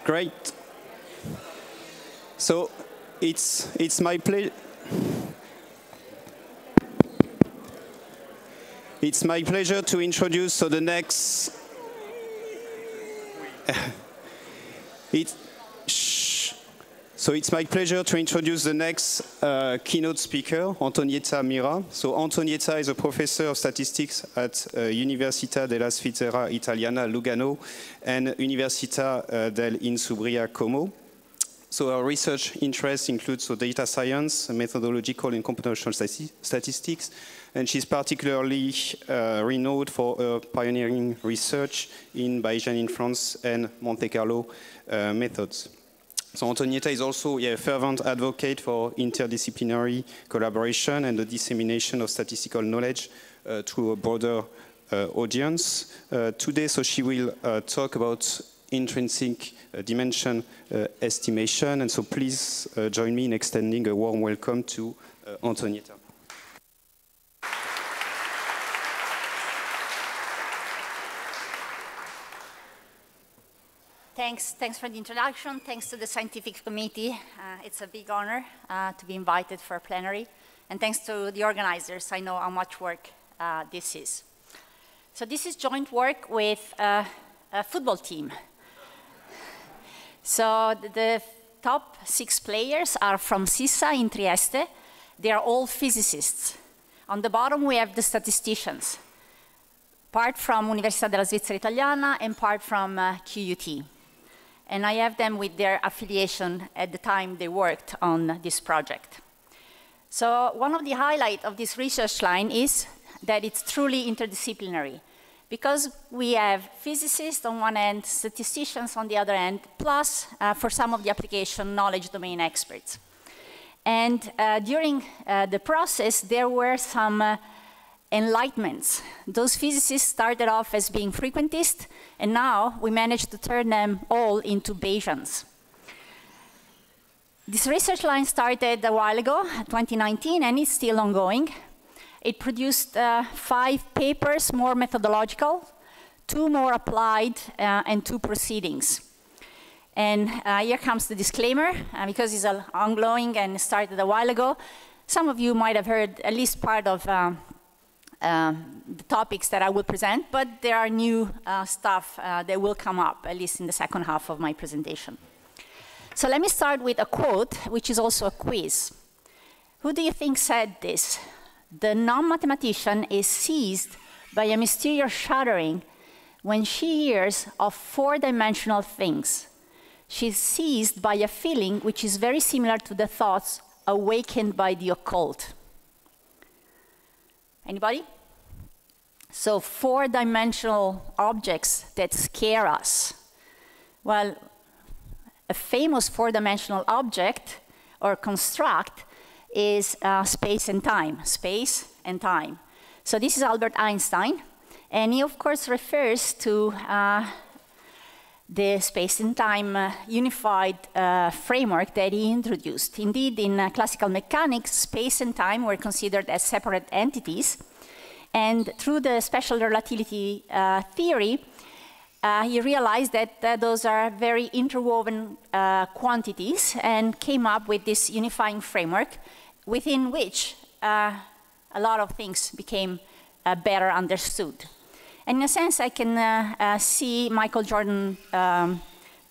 Great. So it's my pleasure. It's my pleasure to introduce the next. So it's my pleasure to introduce the next keynote speaker, Antonietta Mira. So Antonietta is a professor of statistics at Università della Svizzera, Italiana, Lugano, and Università dell'Insubria, Como. So her research interests include data science, methodological and computational statistics, and she's particularly renowned for her pioneering research in Bayesian inference and Monte Carlo methods. So Antonietta is also a fervent advocate for interdisciplinary collaboration and the dissemination of statistical knowledge to a broader audience. Today, she will talk about intrinsic dimension estimation, and so please join me in extending a warm welcome to Antonietta. Thanks for the introduction. Thanks to the scientific committee. It's a big honor to be invited for a plenary. And thanks to the organizers. I know how much work this is. So this is joint work with a football team. So the top 6 players are from SISA in Trieste. They are all physicists. On the bottom, we have the statisticians, part from Università della Svizzera Italiana and part from QUT. And I have them with their affiliation at the time they worked on this project. So one of the highlights of this research line is that it's truly interdisciplinary, because we have physicists on one end, statisticians on the other end, plus, for some of the application, knowledge domain experts. And during the process, there were some enlightenments. Those physicists started off as being frequentists, and now we managed to turn them all into Bayesians. This research line started a while ago, 2019, and it's still ongoing. It produced 5 papers, more methodological, 2 more applied, and 2 proceedings. And here comes the disclaimer, because it's ongoing and started a while ago. Some of you might have heard at least part of the topics that I will present, but there are new stuff that will come up, at least in the second half of my presentation. So let me start with a quote, which is also a quiz. Who do you think said this? The non-mathematician is seized by a mysterious shuddering when she hears of 4-dimensional things. She's seized by a feeling which is very similar to the thoughts awakened by the occult. Anybody? So 4-dimensional objects that scare us. Well, a famous 4-dimensional object or construct is space and time. Space and time. So this is Albert Einstein, and he of course refers to the space and time unified framework that he introduced. Indeed, in classical mechanics, space and time were considered as separate entities. And through the special relativity theory, he realized that those are very interwoven quantities, and came up with this unifying framework within which a lot of things became better understood. And in a sense, I can see Michael Jordan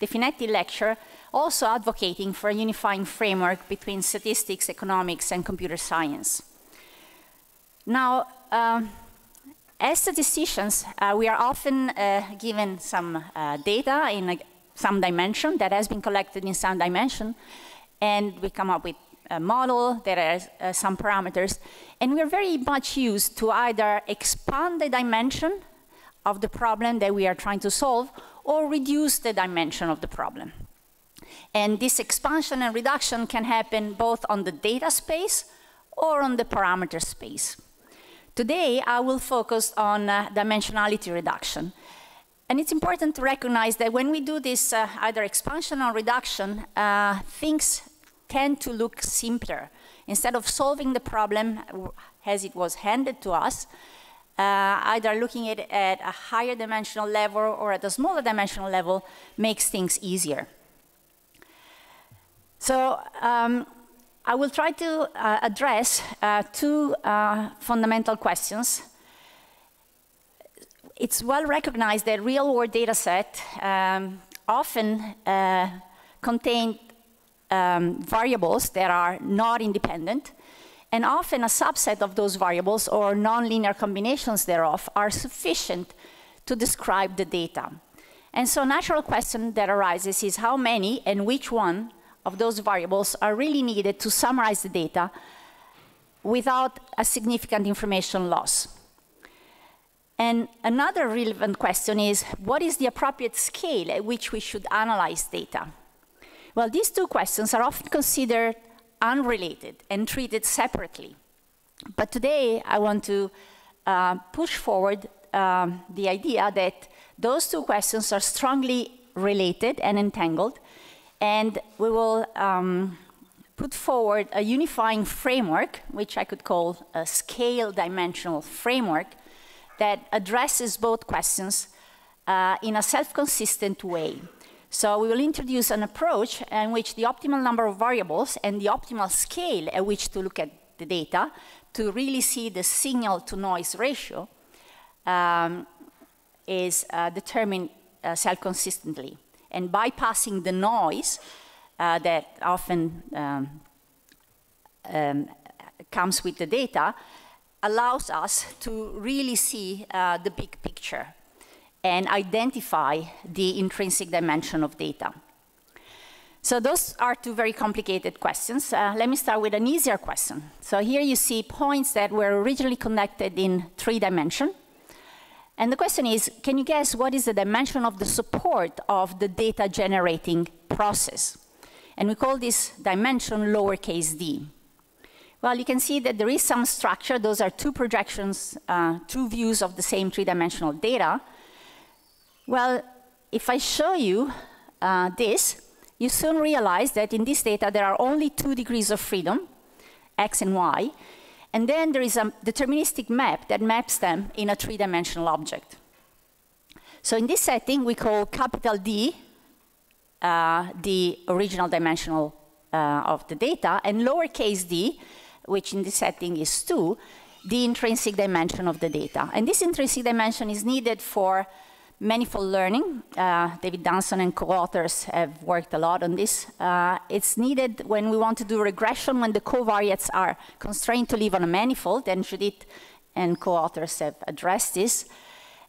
Definetti lecture also advocating for a unifying framework between statistics, economics, and computer science. Now, as statisticians, we are often given some data in some dimension that has been collected in some dimension, and we come up with a model that has some parameters, and we're very much used to either expand the dimension of the problem that we are trying to solve, or reduce the dimension of the problem. And this expansion and reduction can happen both on the data space or on the parameter space. Today, I will focus on dimensionality reduction. And it's important to recognize that when we do this either expansion or reduction, things tend to look simpler. Instead of solving the problem as it was handed to us, either looking at it at a higher dimensional level or at a smaller dimensional level makes things easier. So I will try to address two fundamental questions. It's well recognized that real-world data set often contain variables that are not independent, and often a subset of those variables or nonlinear combinations thereof are sufficient to describe the data. And so a natural question that arises is how many and which one of those variables are really needed to summarize the data without a significant information loss. And another relevant question is, what is the appropriate scale at which we should analyze data? Well, these two questions are often considered unrelated and treated separately. But today, I want to push forward the idea that those two questions are strongly related and entangled, and we will put forward a unifying framework, which I could call a scale dimensional framework, that addresses both questions in a self-consistent way. So we will introduce an approach in which the optimal number of variables and the optimal scale at which to look at the data to really see the signal-to-noise ratio is determined self-consistently. And bypassing the noise that often comes with the data allows us to really see the big picture and identify the intrinsic dimension of data. So those are two very complicated questions. Let me start with an easier question. So here you see points that were originally connected in 3 dimensions. And the question is, can you guess what is the dimension of the support of the data generating process? And we call this dimension lowercase d. Well, you can see that there is some structure. Those are 2 projections, 2 views of the same 3-dimensional data. Well, if I show you this, you soon realize that in this data there are only 2 degrees of freedom, x and y, and then there is a deterministic map that maps them in a 3-dimensional object. So in this setting, we call capital D the original dimensional of the data, and lowercase d, which in this setting is 2, the intrinsic dimension of the data. And this intrinsic dimension is needed for manifold learning. David Dunson and co-authors have worked a lot on this. It's needed when we want to do regression when the covariates are constrained to live on a manifold, and Judith and co-authors have addressed this.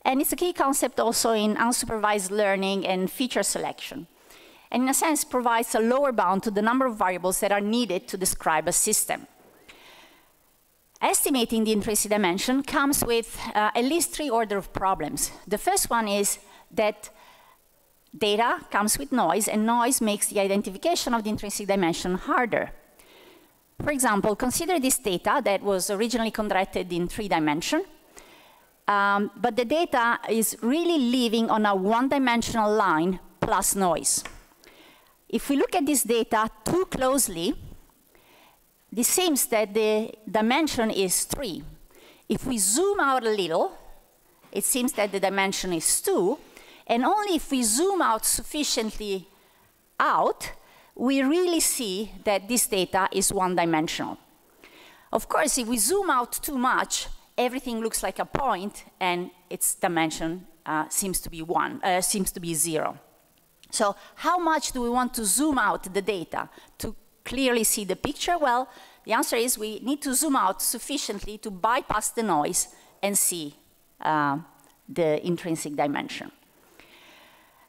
And it's a key concept also in unsupervised learning and feature selection. And in a sense, provides a lower bound to the number of variables that are needed to describe a system. Estimating the intrinsic dimension comes with at least 3 orders of problems. The first one is that data comes with noise, and noise makes the identification of the intrinsic dimension harder. For example, consider this data that was originally contracted in 3 dimensions, but the data is really living on a 1-dimensional line plus noise. If we look at this data too closely, it seems that the dimension is 3. If we zoom out a little, it seems that the dimension is 2, and only if we zoom out sufficiently out, we really see that this data is 1-dimensional. Of course, if we zoom out too much, everything looks like a point, and its dimension seems to be 0. So how much do we want to zoom out the data to clearly see the picture? Well, the answer is we need to zoom out sufficiently to bypass the noise and see the intrinsic dimension.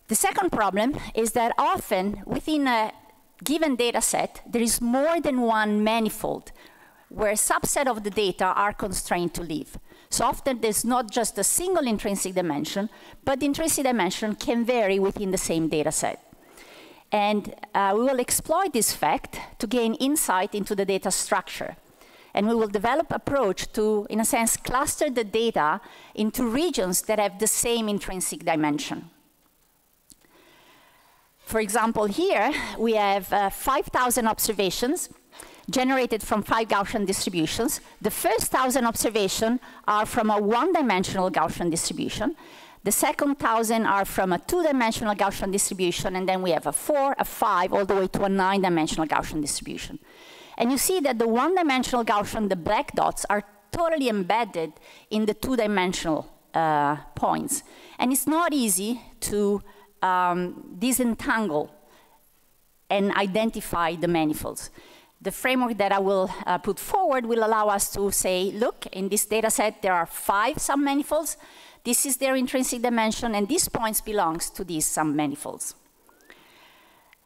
The second problem is that often within a given data set, there is more than one manifold where a subset of the data are constrained to live. So often there's not just a single intrinsic dimension, but the intrinsic dimension can vary within the same data set. And we will exploit this fact to gain insight into the data structure. And we will develop an approach to, in a sense, cluster the data into regions that have the same intrinsic dimension. For example, here we have 5,000 observations generated from 5 Gaussian distributions. The first 1,000 observations are from a 1-dimensional Gaussian distribution. The second 1,000 are from a 2-dimensional Gaussian distribution, and then we have a 4, a 5, all the way to a 9-dimensional Gaussian distribution. And you see that the 1-dimensional Gaussian, the black dots, are totally embedded in the 2-dimensional points. And it's not easy to disentangle and identify the manifolds. The framework that I will put forward will allow us to say, look, in this data set, there are 5 submanifolds. This is their intrinsic dimension, and these points belongs to these submanifolds.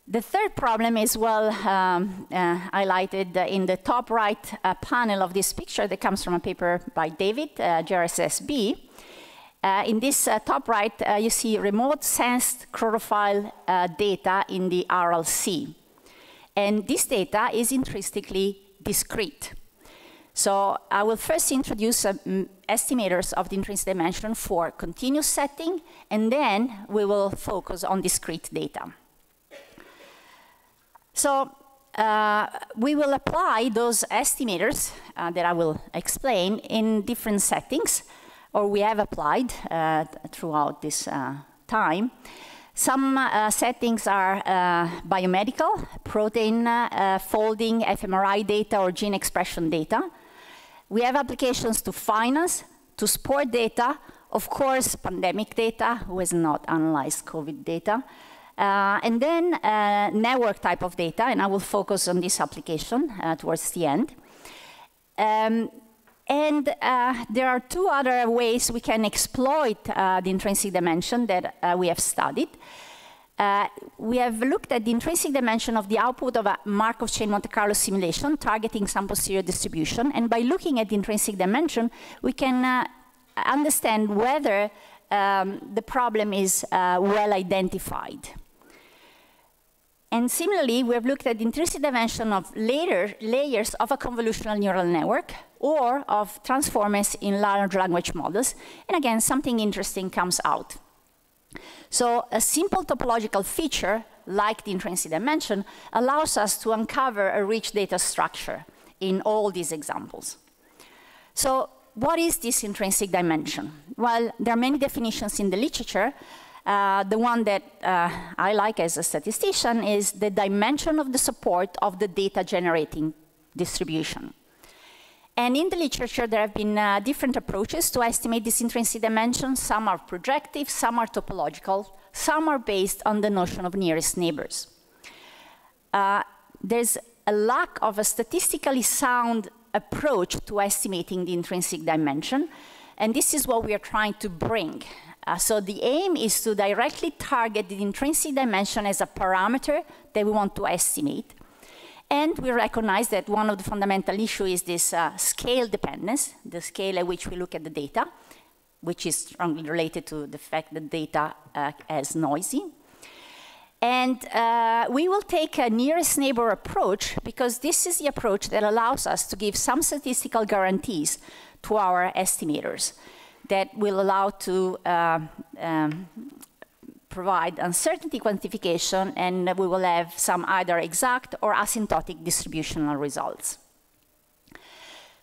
The third problem is well highlighted in the top right panel of this picture that comes from a paper by David, JRSSB. In this top right, you see remote sensed chlorophyll data in the RLC. And this data is intrinsically discrete. So I will first introduce estimators of the intrinsic dimension for continuous setting, and then we will focus on discrete data. So we will apply those estimators that I will explain in different settings, or we have applied throughout this time. Some settings are biomedical, protein folding, fMRI data, or gene expression data. We have applications to finance, to sport data, of course, pandemic data, who has not analyzed COVID data, and then network type of data, and I will focus on this application towards the end. There are 2 other ways we can exploit the intrinsic dimension that we have studied. We have looked at the intrinsic dimension of the output of a Markov chain Monte Carlo simulation targeting some posterior distribution, and by looking at the intrinsic dimension, we can understand whether the problem is well identified. And similarly, we have looked at the intrinsic dimension of layers of a convolutional neural network or of transformers in large language models. And again, something interesting comes out. So a simple topological feature, like the intrinsic dimension, allows us to uncover a rich data structure in all these examples. So what is this intrinsic dimension? Well, there are many definitions in the literature. The one that I like as a statistician is the dimension of the support of the data generating distribution. And in the literature, there have been different approaches to estimate this intrinsic dimension. Some are projective, some are topological, some are based on the notion of nearest neighbors. There's a lack of a statistically sound approach to estimating the intrinsic dimension, and this is what we are trying to bring. So the aim is to directly target the intrinsic dimension as a parameter that we want to estimate. And we recognize that one of the fundamental issues is this scale dependence, the scale at which we look at the data, which is strongly related to the fact that data is noisy. And we will take a nearest neighbor approach because this is the approach that allows us to give some statistical guarantees to our estimators that will allow to provide uncertainty quantification, and we will have some either exact or asymptotic distributional results.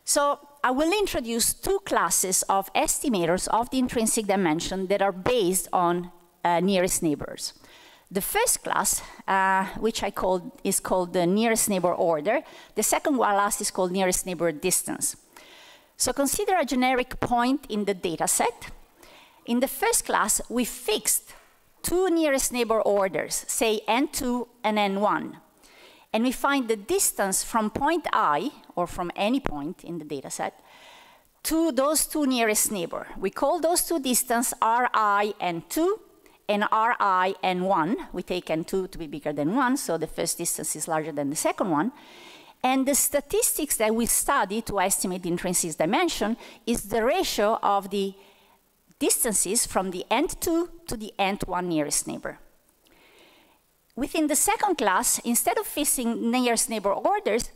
So I will introduce 2 classes of estimators of the intrinsic dimension that are based on nearest neighbors. The first class, which is called the nearest neighbor order. The second class is called nearest neighbor distance. So consider a generic point in the data set. In the first class, we fixed 2 nearest neighbor orders, say N2 and N1. And we find the distance from point I, or from any point in the data set, to those 2 nearest neighbor. We call those 2 distances Ri N2 and Ri N1. We take N2 to be bigger than 1, so the first distance is larger than the second one. And the statistics that we study to estimate the intrinsic dimension is the ratio of the distances from the N2 to the N1 nearest neighbor. Within the second class, instead of fixing nearest neighbor orders,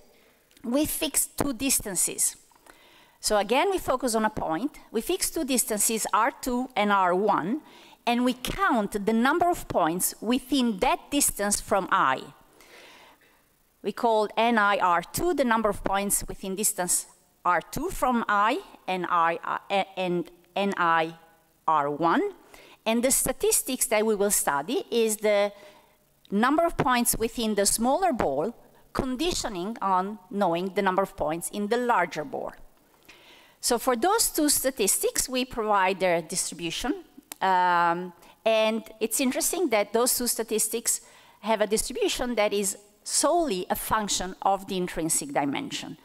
we fix 2 distances. So again, we focus on a point. We fix 2 distances, R2 and R1, and we count the number of points within that distance from I. We call NIR2 the number of points within distance R2 from I, and NIR1. And the statistics that we will study is the number of points within the smaller ball, conditioning on knowing the number of points in the larger ball. So for those two statistics, we provide their distribution. And it's interesting that those two statistics have a distribution that is solely a function of the intrinsic dimension.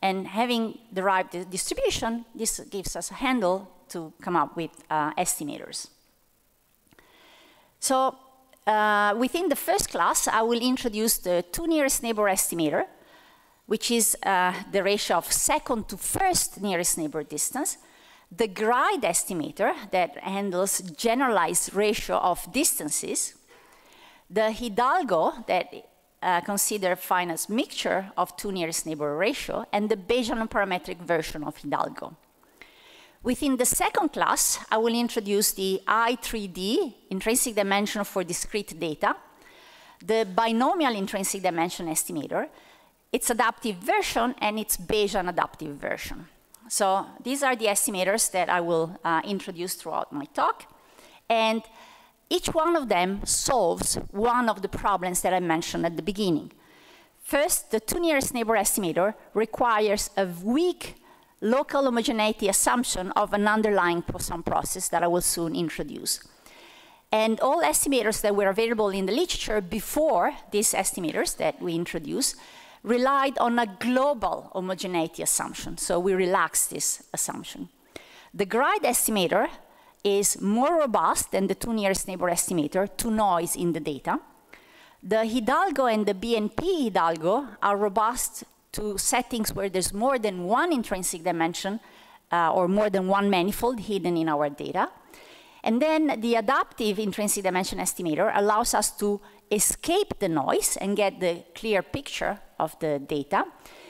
And having derived the distribution, this gives us a handle to come up with estimators. So within the first class, I will introduce the two nearest neighbor estimator, which is the ratio of second to first nearest neighbor distance, the GRIDE estimator that handles generalized ratio of distances, the Hidalgo that consider finite mixture of two nearest neighbor ratio, and the Bayesian parametric version of Hidalgo. Within the second class, I will introduce the I3D, intrinsic dimension for discrete data, the binomial intrinsic dimension estimator, its adaptive version, and its Bayesian adaptive version. So these are the estimators that I will introduce throughout my talk. And each one of them solves one of the problems that I mentioned at the beginning. First, the two nearest neighbor estimator requires a weak local homogeneity assumption of an underlying Poisson process that I will soon introduce. And all estimators that were available in the literature before these estimators that we introduce relied on a global homogeneity assumption, so we relaxed this assumption. The GRIDE estimator is more robust than the two nearest neighbor estimator to noise in the data. The Hidalgo and the BNP Hidalgo are robust to settings where there's more than one intrinsic dimension or more than one manifold hidden in our data. And then the adaptive intrinsic dimension estimator allows us to escape the noise and get the clear picture of the data.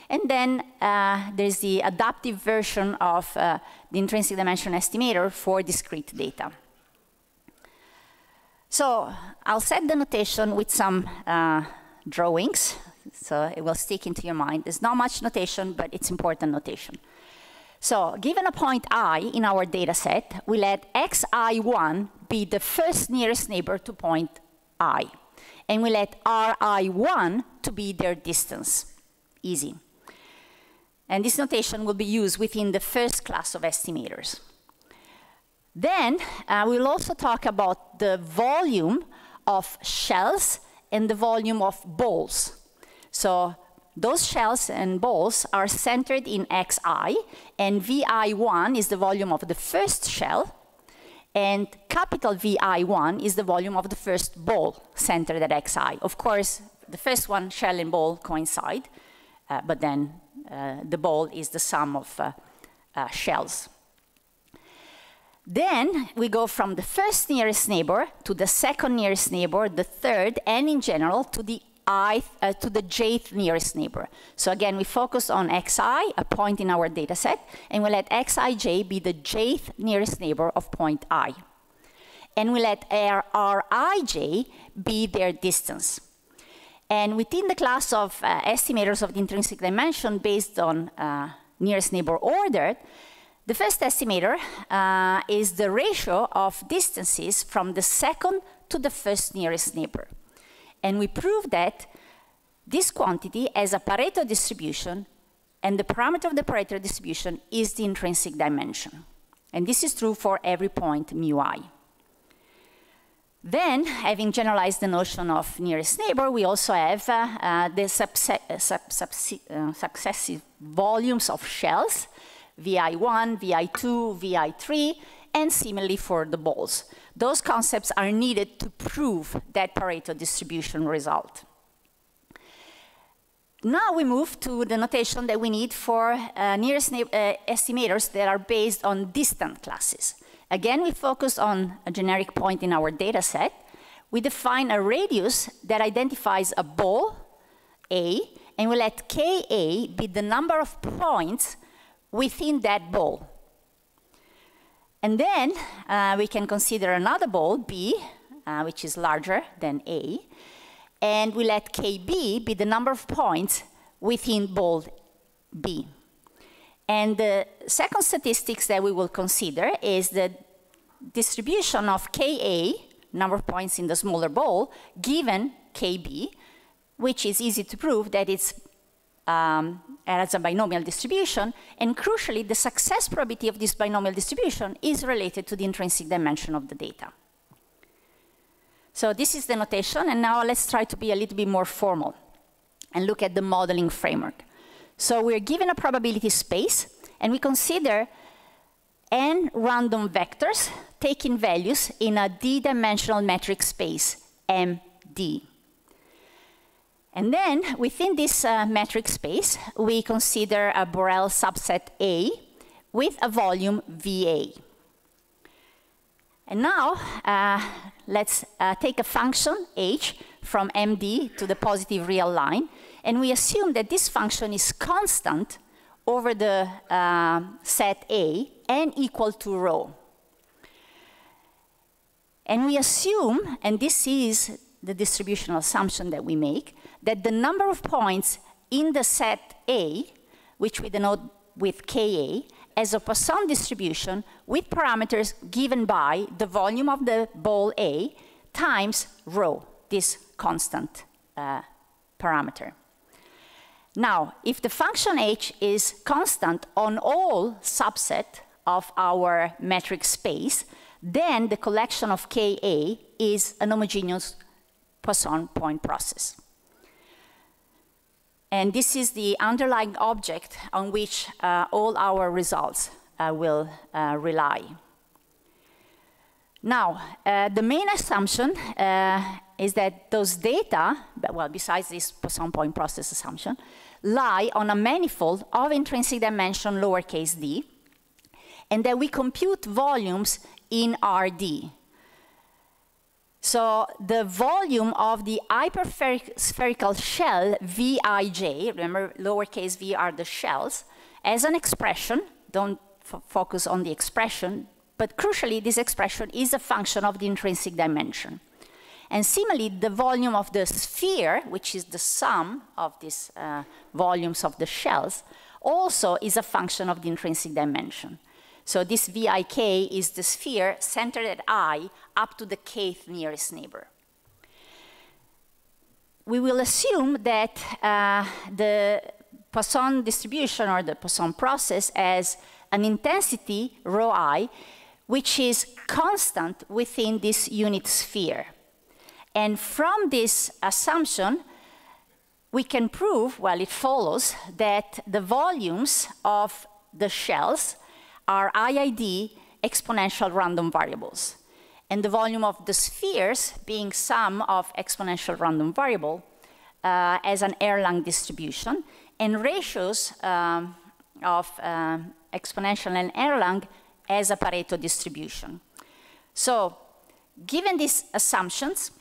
And then there's the adaptive version of the intrinsic dimension estimator for discrete data. So I'll set the notation with some drawings, so it will stick into your mind. There's not much notation, but it's important notation. So given a point I in our data set, we let xi1 be the first nearest neighbor to point I. And we let ri1 to be their distance. Easy. And this notation will be used within the first class of estimators. Then we'll also talk about the volume of shells and the volume of balls. So those shells and balls are centered in xi, and vi1 is the volume of the first shell, and capital Vi1 is the volume of the first ball centered at xi. Of course, the first one, shell and ball, coincide, but then the ball is the sum of shells. Then we go from the first nearest neighbor to the second nearest neighbor, the third, and in general to the jth nearest neighbor. So again, we focus on xi, a point in our data set, and we let xij be the jth nearest neighbor of point I. And we let rij be their distance. And within the class of estimators of the intrinsic dimension based on nearest neighbor order, the first estimator is the ratio of distances from the second to the first nearest neighbor. And we prove that this quantity has a Pareto distribution, and the parameter of the Pareto distribution is the intrinsic dimension. And this is true for every point mu I. Then, having generalized the notion of nearest neighbor, we also have the successive volumes of shells, Vi1, Vi2, Vi3, and similarly for the balls. Those concepts are needed to prove that Pareto distribution result. Now we move to the notation that we need for nearest estimators that are based on distant classes. Again, we focus on a generic point in our data set. We define a radius that identifies a ball, A, and we let Ka be the number of points within that ball. And then we can consider another ball, B, which is larger than A, and we let Kb be the number of points within ball B. And the second statistics that we will consider is the distribution of Ka, number of points in the smaller ball, given Kb, which is easy to prove that it's as a binomial distribution, and crucially, the success probability of this binomial distribution is related to the intrinsic dimension of the data. So this is the notation, and now let's try to be a little bit more formal and look at the modeling framework. So we're given a probability space, and we consider n random vectors taking values in a d-dimensional metric space, MD. And then, within this metric space, we consider a Borel subset A with a volume VA. And now, let's take a function, h, from MD to the positive real line, and we assume that this function is constant over the set A, n equal to rho. And we assume, and this is the distributional assumption that we make, that the number of points in the set A, which we denote with Ka, as a Poisson distribution with parameters given by the volume of the ball A times rho, this constant parameter. Now, if the function h is constant on all subset of our metric space, then the collection of Ka is an homogeneous Poisson point process. And this is the underlying object on which all our results will rely. Now, the main assumption is that those data, well, besides this Poisson point process assumption, lie on a manifold of intrinsic dimension lowercase d, and that we compute volumes in Rd. So the volume of the hyperspherical shell Vij, remember lowercase v are the shells, as an expression, don't focus on the expression, but crucially this expression is a function of the intrinsic dimension. And similarly, the volume of the sphere, which is the sum of these volumes of the shells, also is a function of the intrinsic dimension. So this Vik is the sphere centered at I up to the kth nearest neighbor. We will assume that the Poisson distribution or the Poisson process has an intensity, rho I, which is constant within this unit sphere. And from this assumption, we can prove, well, it follows, that the volumes of the shells are IID exponential random variables. And the volume of the spheres being sum of exponential random variable as an Erlang distribution, and ratios of exponential and Erlang as a Pareto distribution. So, given these assumptions,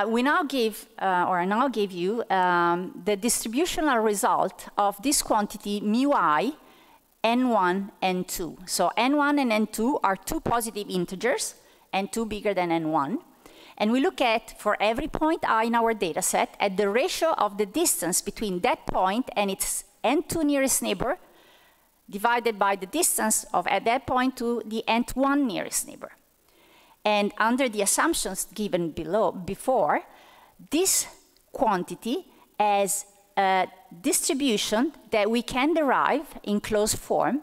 we now give, or I now give you, the distributional result of this quantity mu I, n1, n2. So n1 and n2 are two positive integers, n2 bigger than n1. And we look at, for every point I in our data set, at the ratio of the distance between that point and its n2 nearest neighbor, divided by the distance of at that point to the n1 nearest neighbor. And under the assumptions given before, this quantity has a distribution that we can derive in closed form,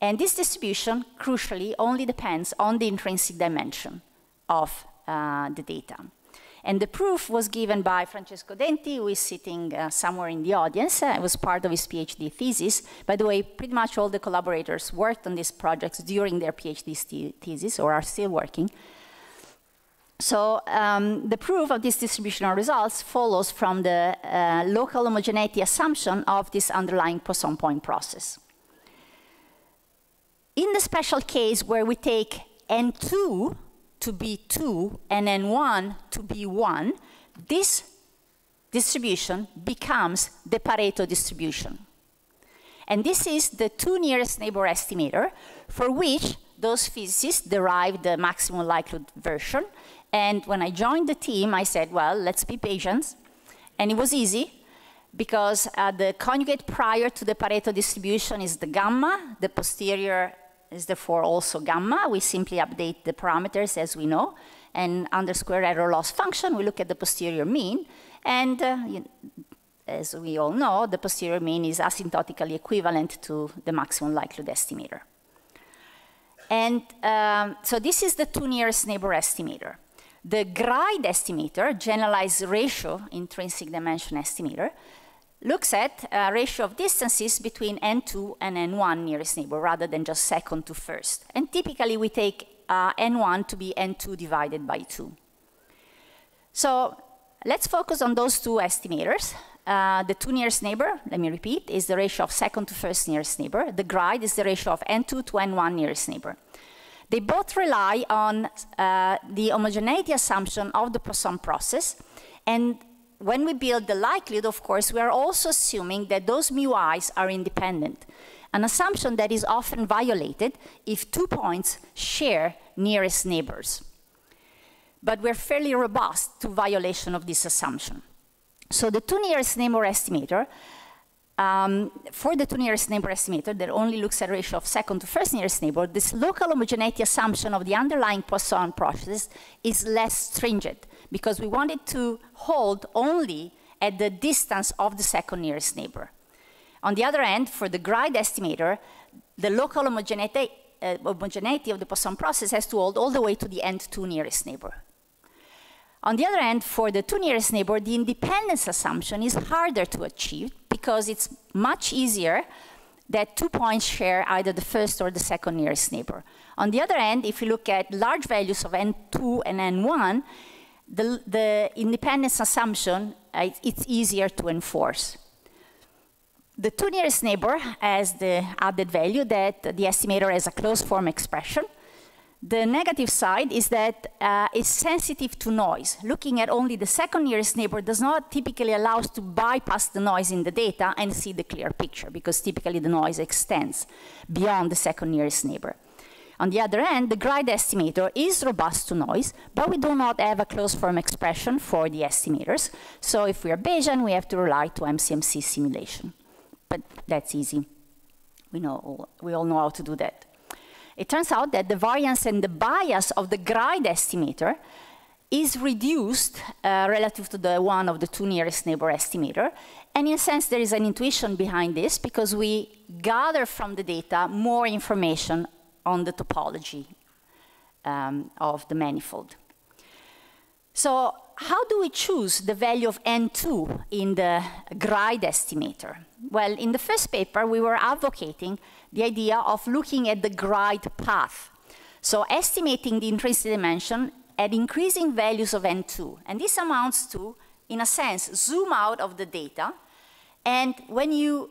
and this distribution, crucially, only depends on the intrinsic dimension of the data. And the proof was given by Francesco Denti, who is sitting somewhere in the audience. It was part of his PhD thesis. By the way, pretty much all the collaborators worked on these projects during their PhD thesis, or are still working. So the proof of these distributional results follows from the local homogeneity assumption of this underlying Poisson point process. In the special case where we take n2 to be 2 and n1 to be 1, this distribution becomes the Pareto distribution. And this is the two nearest neighbor estimator for which those physicists derived the maximum likelihood version. And when I joined the team, I said, well, let's be patient. And it was easy, because the conjugate prior to the Pareto distribution is the gamma, the posterior is therefore also gamma. We simply update the parameters as we know. And under square error loss function, we look at the posterior mean. And as we all know, the posterior mean is asymptotically equivalent to the maximum likelihood estimator. And so this is the 2 nearest neighbor estimator. The GRIDE estimator, generalized ratio intrinsic dimension estimator, looks at a ratio of distances between n2 and n1 nearest neighbor rather than just second to first. And typically we take n1 to be n2 divided by 2. So let's focus on those two estimators. The 2 nearest neighbor, let me repeat, is the ratio of second to first nearest neighbor. The GRIDE is the ratio of n2 to n1 nearest neighbor. They both rely on the homogeneity assumption of the Poisson process. And when we build the likelihood, of course, we are also assuming that those mu i's are independent, an assumption that is often violated if 2 points share nearest neighbors. But we're fairly robust to violation of this assumption. So the 2 nearest neighbor estimator, for the 2 nearest neighbor estimator that only looks at a ratio of second to first nearest neighbor, this local homogeneity assumption of the underlying Poisson process is less stringent because we want it to hold only at the distance of the second nearest neighbor. On the other hand, for the GRIDE estimator, the local homogeneity of the Poisson process has to hold all the way to the n2 nearest neighbor. On the other hand, for the 2 nearest neighbor, the independence assumption is harder to achieve because it's much easier that 2 points share either the first or the second nearest neighbor. On the other hand, if you look at large values of n2 and n1, the independence assumption, it's easier to enforce. The 2 nearest neighbor has the added value that the estimator has a closed form expression. The negative side is that it's sensitive to noise. Looking at only the second nearest neighbor does not typically allow us to bypass the noise in the data and see the clear picture, because typically the noise extends beyond the second nearest neighbor. On the other hand, the GRIDE estimator is robust to noise, but we do not have a closed form expression for the estimators. So if we are Bayesian, we have to rely to MCMC simulation. But that's easy. We all know how to do that. It turns out that the variance and the bias of the GRIDE estimator is reduced relative to the one of the 2 nearest neighbor estimator. And in a sense, there is an intuition behind this because we gather from the data more information on the topology of the manifold. So how do we choose the value of n2 in the GRIDE estimator? Well, in the first paper, we were advocating the idea of looking at the GRIDE path. So estimating the intrinsic dimension at increasing values of n2. And this amounts to, in a sense, zoom out of the data. And when you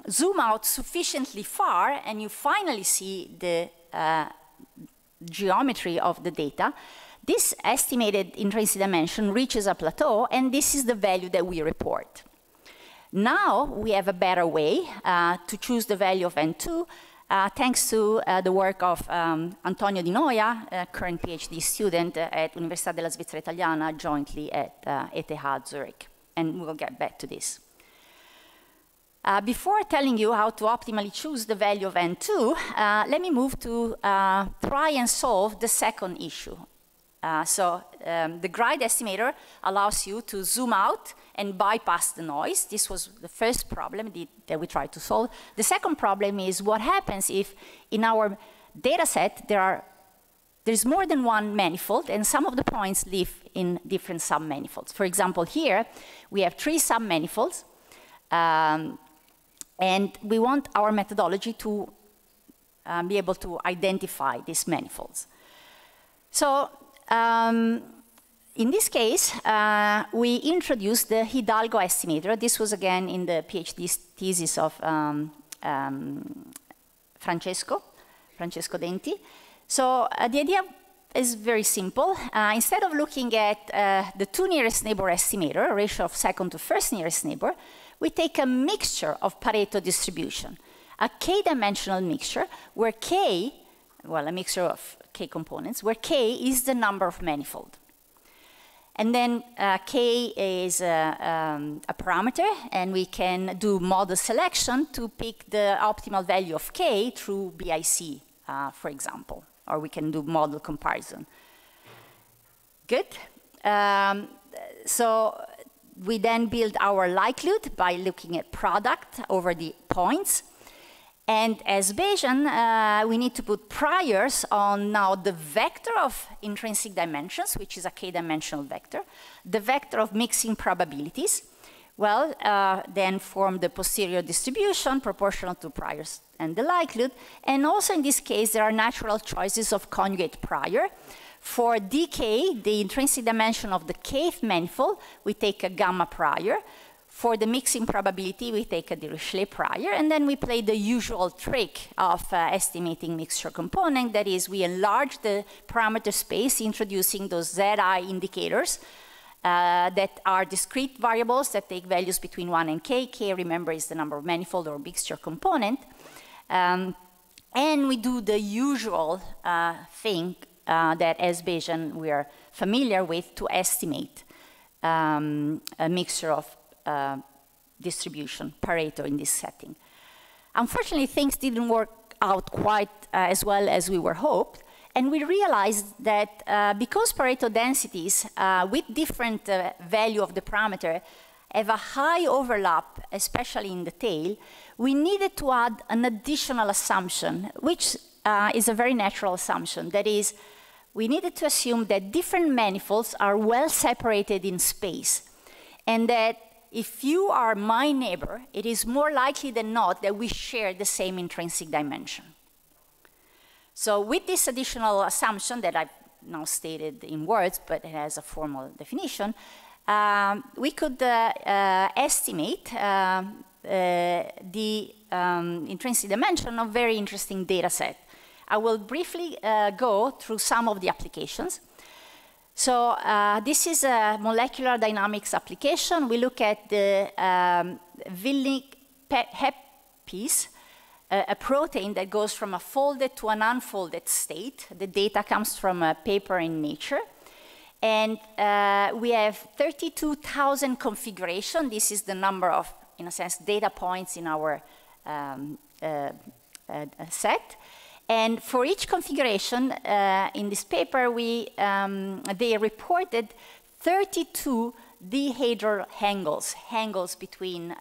zoom out sufficiently far and you finally see the geometry of the data, this estimated intrinsic dimension reaches a plateau, and this is the value that we report. Now we have a better way to choose the value of n2, thanks to the work of Antonio Di Noia, a current PhD student at Università della Svizzera Italiana, jointly at ETH Zurich. And we'll get back to this. Before telling you how to optimally choose the value of n2, let me move to try and solve the second issue. The GRIDE estimator allows you to zoom out and bypass the noise. This was the first problem that we tried to solve. The second problem is what happens if in our data set there's more than one manifold and some of the points live in different submanifolds. For example, here we have 3 submanifolds and we want our methodology to be able to identify these manifolds. So in this case, we introduced the Hidalgo estimator. This was again in the PhD thesis of Francesco Denti. So the idea is very simple. Instead of looking at the 2 nearest neighbor estimator, a ratio of second to first nearest neighbor, we take a mixture of Pareto distribution, a k-dimensional mixture where k, well, a mixture of k components, where k is the number of manifold. And then K is a parameter, and we can do model selection to pick the optimal value of K through BIC, for example, or we can do model comparison. Good. So we then build our likelihood by looking at product over the points. And as Bayesian, we need to put priors on now the vector of intrinsic dimensions, which is a k-dimensional vector, the vector of mixing probabilities, well, then form the posterior distribution proportional to priors and the likelihood. And also in this case, there are natural choices of conjugate prior. For dk, the intrinsic dimension of the kth manifold, we take a gamma prior. For the mixing probability, we take a Dirichlet prior, and then we play the usual trick of estimating mixture component. That is, we enlarge the parameter space, introducing those Zi indicators that are discrete variables that take values between 1 and k. K, remember, is the number of manifold or mixture component. And we do the usual thing that as Bayesian we are familiar with to estimate a mixture of distribution, Pareto in this setting. Unfortunately, things didn't work out quite as well as we were hoped, and we realized that because Pareto densities with different value of the parameter have a high overlap, especially in the tail, we needed to add an additional assumption, which is a very natural assumption. That is, we needed to assume that different manifolds are well separated in space, and that if you are my neighbor, it is more likely than not that we share the same intrinsic dimension. So with this additional assumption that I've now stated in words, but it has a formal definition, we could estimate the intrinsic dimension of very interesting data set. I will briefly go through some of the applications. So this is a molecular dynamics application. We look at the Wilnig-Hep piece, a protein that goes from a folded to an unfolded state. The data comes from a paper in Nature. And we have 32,000 configuration. This is the number of, in a sense, data points in our set. And for each configuration in this paper, they reported 32 dihedral angles between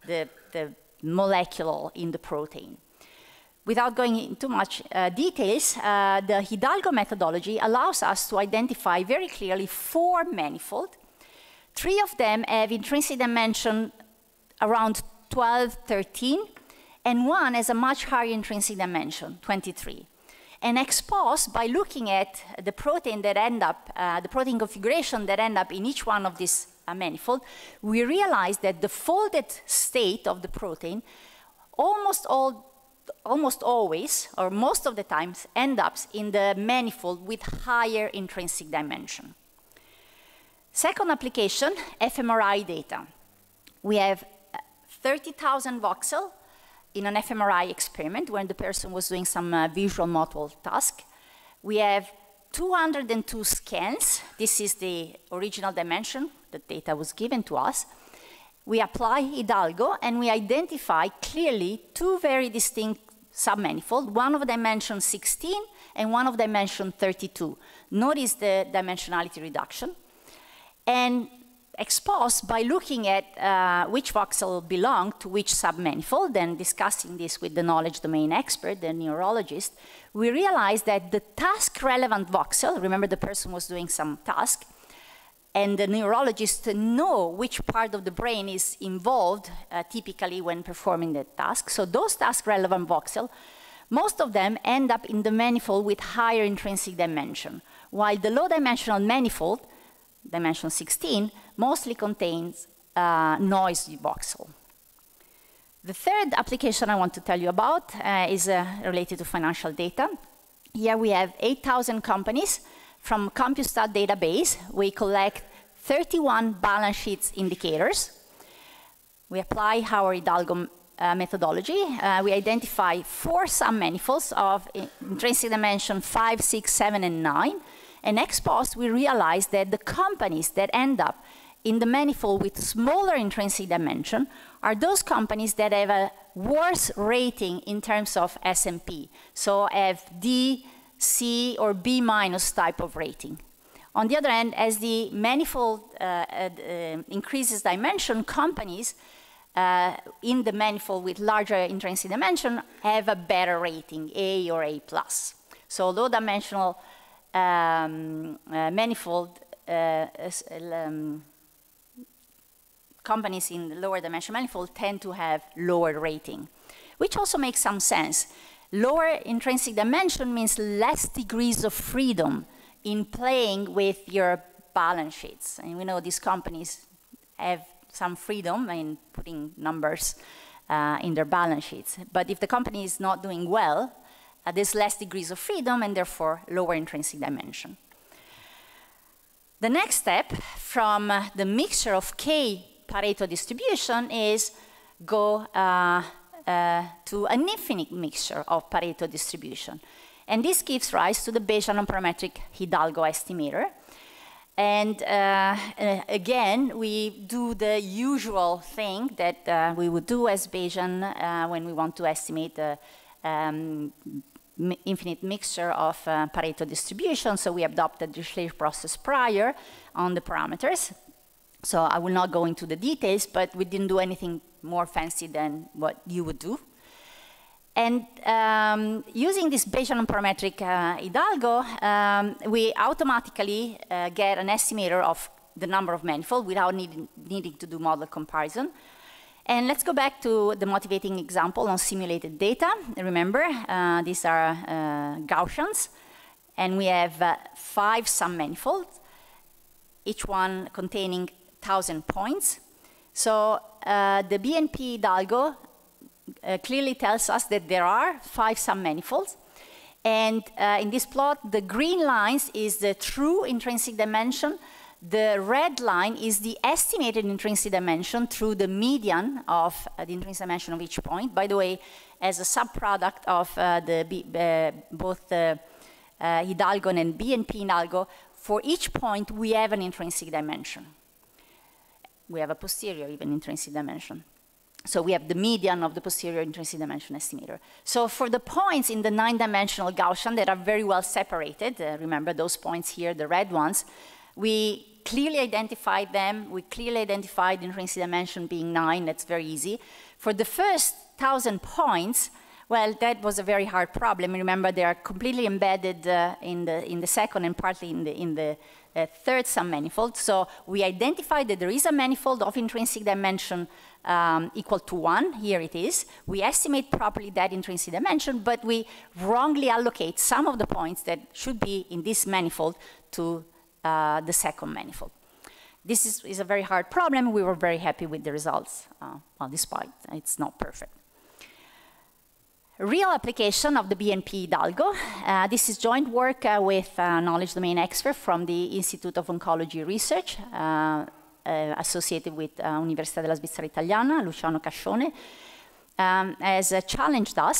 the molecule in the protein. Without going into much details, the Hidalgo methodology allows us to identify very clearly 4 manifolds. 3 of them have intrinsic dimension around 12, 13, and 1 has a much higher intrinsic dimension, 23. And ex post, by looking at the protein that end up, the protein configuration that end up in each one of these manifold, we realize that the folded state of the protein almost always, or most of the times, end up in the manifold with higher intrinsic dimension. Second application, fMRI data. We have 30,000 voxel in an fMRI experiment when the person was doing some visual model task. We have 202 scans. This is the original dimension. The data was given to us. We apply Hidalgo, and we identify clearly 2 very distinct submanifolds, one of dimension 16 and one of dimension 32. Notice the dimensionality reduction. And ex post, by looking at which voxel belong to which submanifold, and discussing this with the knowledge domain expert, the neurologist, we realized that the task-relevant voxel, remember the person was doing some task, and the neurologist know which part of the brain is involved typically when performing the task. So those task-relevant voxel, most of them end up in the manifold with higher intrinsic dimension, while the low-dimensional manifold, dimension 16, mostly contains noisy voxel. The third application I want to tell you about is related to financial data. Here we have 8,000 companies from CompuStat database. We collect 31 balance sheets indicators. We apply our Hidalgo methodology. We identify 4 submanifolds of intrinsic dimension 5, 6, 7, and 9. And ex post, we realized that the companies that end up in the manifold with smaller intrinsic dimension are those companies that have a worse rating in terms of S&P, so have D, C, or B minus type of rating. On the other hand, as the manifold increases dimension, companies in the manifold with larger intrinsic dimension have a better rating, A or A+. So low-dimensional manifold companies in the lower dimension manifold tend to have lower rating, which also makes some sense. Lower intrinsic dimension means less degrees of freedom in playing with your balance sheets. And we know these companies have some freedom in putting numbers in their balance sheets. But if the company is not doing well, there's less degrees of freedom and therefore lower intrinsic dimension. The next step from the mixture of K Pareto distribution is go to an infinite mixture of Pareto distribution. And this gives rise to the Bayesian nonparametric Hidalgo estimator. And again, we do the usual thing that we would do as Bayesian when we want to estimate the infinite mixture of Pareto distribution. So we adopted the Schleicher process prior on the parameters. So I will not go into the details, but we didn't do anything more fancy than what you would do. And using this Bayesian nonparametric Hidalgo, we automatically get an estimator of the number of manifold without needing to do model comparison. And let's go back to the motivating example on simulated data. Remember, these are Gaussians, and we have 5 sum-manifolds, each one containing 1,000 points. So the BNP Hidalgo clearly tells us that there are 5 sum-manifolds. And in this plot, the green lines is the true intrinsic dimension. The red line is the estimated intrinsic dimension through the median of the intrinsic dimension of each point. By the way, as a subproduct of both the Hidalgo and BNP Hidalgo, for each point, we have an intrinsic dimension. We have a posterior even intrinsic dimension. So we have the median of the posterior intrinsic dimension estimator. So for the points in the 9-dimensional Gaussian that are very well separated, remember those points here, the red ones, we clearly identified them. We clearly identified the intrinsic dimension being 9. That's very easy. For the first 1,000 points, well, that was a very hard problem. Remember, they are completely embedded in the second and partly in the third sum-manifold. So we identified that there is a manifold of intrinsic dimension equal to 1. Here it is. We estimate properly that intrinsic dimension, but we wrongly allocate some of the points that should be in this manifold to the second manifold. This is a very hard problem. We were very happy with the results, well, despite it's not perfect. Real application of the BNP Hidalgo. This is joint work with knowledge domain expert from the Institute of Oncology Research, associated with Università della Svizzera Italiana, Luciano Cascione, has challenged us,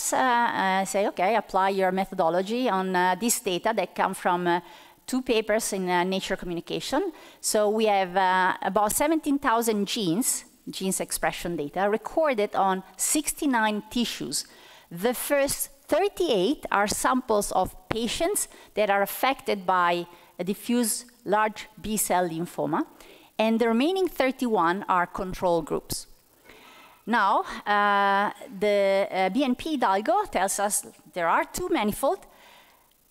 say, okay, apply your methodology on this data that come from 2 papers in Nature Communication. So we have about 17,000 genes expression data recorded on 69 tissues. The first 38 are samples of patients that are affected by a diffuse large B-cell lymphoma, and the remaining 31 are control groups. Now, the BNP Hidalgo tells us there are 2 manifolds.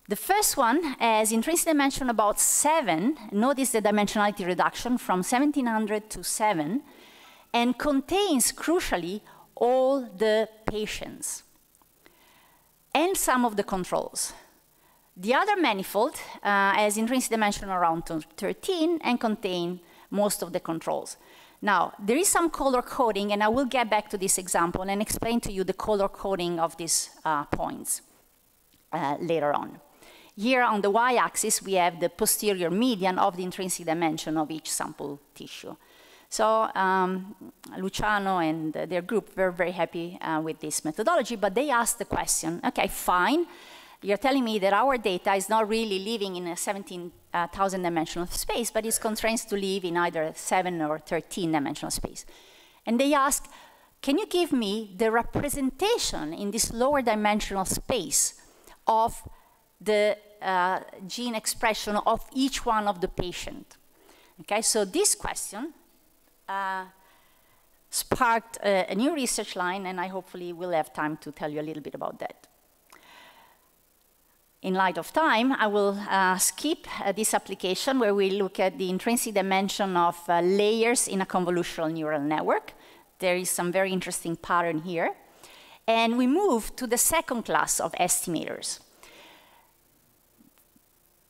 The first one has intrinsic dimension about 7. Notice the dimensionality reduction from 1700 to 7, and contains, crucially, all the patients and some of the controls. The other manifold has intrinsic dimension around 13 and contain most of the controls. Now, there is some color coding, and I will get back to this example and explain to you the color coding of these points later on. Here on the y-axis, we have the posterior median of the intrinsic dimension of each sample tissue. So Luciano and their group were very happy with this methodology, but they asked the question, okay, fine, you're telling me that our data is not really living in a 17,000 dimensional space, but is constrained to live in either 7 or 13 dimensional space. And they ask, can you give me the representation in this lower dimensional space of the gene expression of each one of the patient? Okay, so this question sparked a new research line, and I hopefully will have time to tell you a little bit about that. In light of time, I will skip this application where we look at the intrinsic dimension of layers in a convolutional neural network. There is some very interesting pattern here. And we move to the second class of estimators.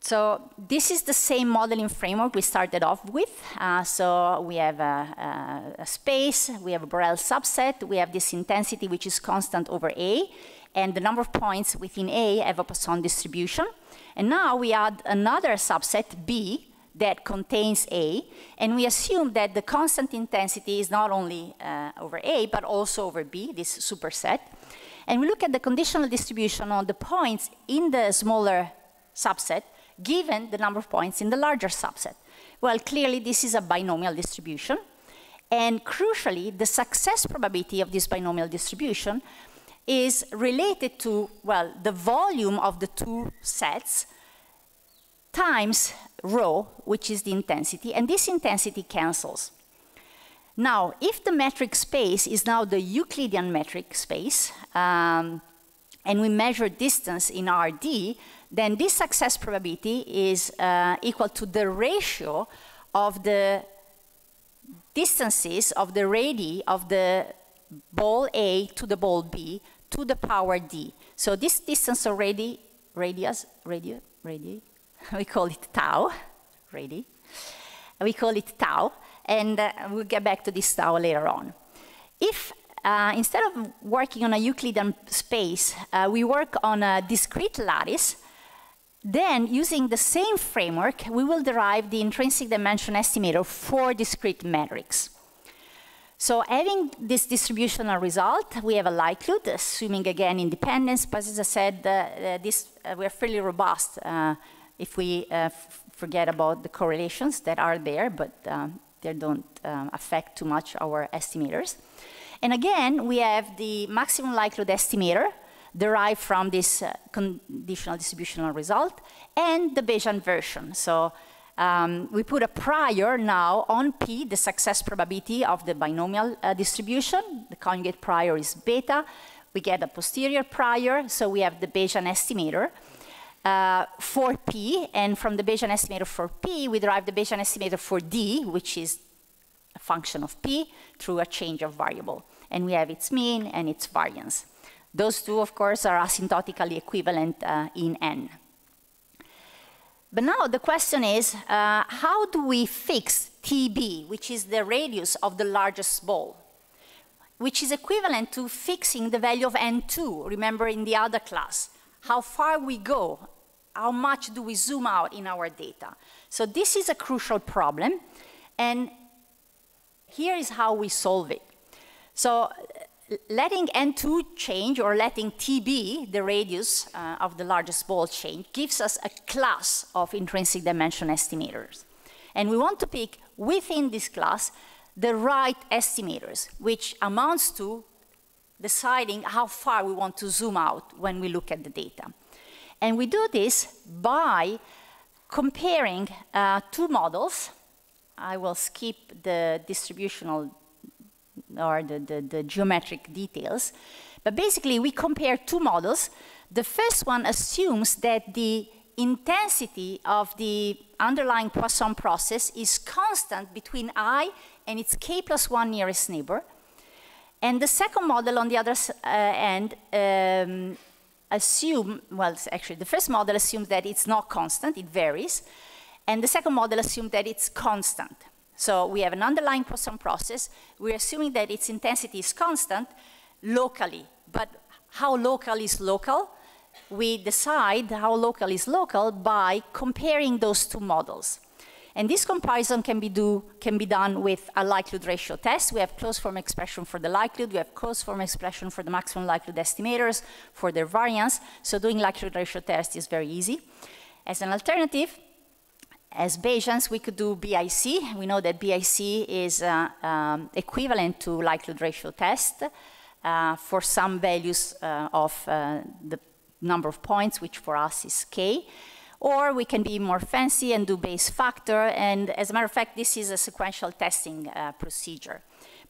So this is the same modeling framework we started off with. So we have a space, we have a Borel subset, we have this intensity which is constant over A, and the number of points within A have a Poisson distribution. And now we add another subset, B, that contains A, and we assume that the constant intensity is not only over A, but also over B, this superset. And we look at the conditional distribution on the points in the smaller subset, given the number of points in the larger subset. Well, clearly this is a binomial distribution, and crucially, the success probability of this binomial distribution is related to, well, the volume of the two sets times rho, which is the intensity, and this intensity cancels. Now, if the metric space is now the Euclidean metric space, and we measure distance in RD, then this success probability is equal to the ratio of the distances of the radii of the ball A to the ball B to the power D. So this distance of radii, we call it tau, radii. We call it tau, and we'll get back to this tau later on. If instead of working on a Euclidean space, we work on a discrete lattice, then using the same framework, we will derive the intrinsic dimension estimator for discrete metrics. So having this distributional result, we have a likelihood, assuming again independence, but as I said, we're fairly robust if we forget about the correlations that are there, but they don't affect too much our estimators. And again, we have the maximum likelihood estimator derived from this conditional distributional result and the Bayesian version. So we put a prior now on P, the success probability of the binomial distribution. The conjugate prior is beta. We get a posterior prior, so we have the Bayesian estimator for P, and from the Bayesian estimator for P, we derive the Bayesian estimator for D, which is a function of P through a change of variable. And we have its mean and its variance. Those two, of course, are asymptotically equivalent in N. But now the question is, how do we fix TB, which is the radius of the largest ball, which is equivalent to fixing the value of N2, remember in the other class, how far we go, how much do we zoom out in our data. So this is a crucial problem, and here is how we solve it. So letting N2 change, or letting TB, the radius of the largest ball, change, gives us a class of intrinsic dimension estimators. And we want to pick within this class the right estimators, which amounts to deciding how far we want to zoom out when we look at the data. And we do this by comparing two models. I will skip the distributional or the geometric details. But basically, we compare two models. The first one assumes that the intensity of the underlying Poisson process is constant between I and its k+1 nearest neighbor. And the second model, on the other end, actually, the first model assumes that it's not constant, it varies. And the second model assumes that it's constant. So we have an underlying Poisson process. We're assuming that its intensity is constant locally. But how local is local? We decide how local is local by comparing those two models. And this comparison can be done with a likelihood ratio test. We have closed form expression for the likelihood. We have closed form expression for the maximum likelihood estimators, for their variance. So doing likelihood ratio test is very easy. As an alternative, as Bayesians, we could do BIC. We know that BIC is equivalent to likelihood ratio test for some values of the number of points, which for us is k. Or we can be more fancy and do Bayes factor. And as a matter of fact, this is a sequential testing procedure.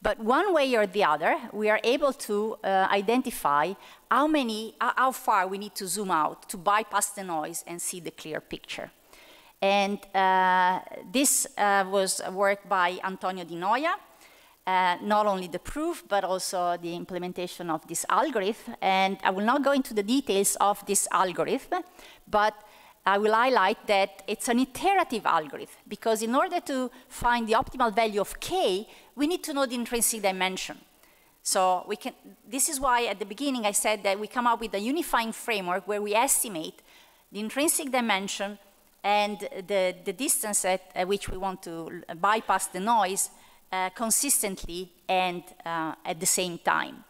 But one way or the other, we are able to identify how far we need to zoom out to bypass the noise and see the clear picture. And this was work by Antonio Di Noia, not only the proof, but also the implementation of this algorithm. And I will not go into the details of this algorithm, but I will highlight that it's an iterative algorithm, because in order to find the optimal value of k, we need to know the intrinsic dimension. So this is why at the beginning I said that we come up with a unifying framework where we estimate the intrinsic dimension and the distance at which we want to bypass the noise consistently and at the same time.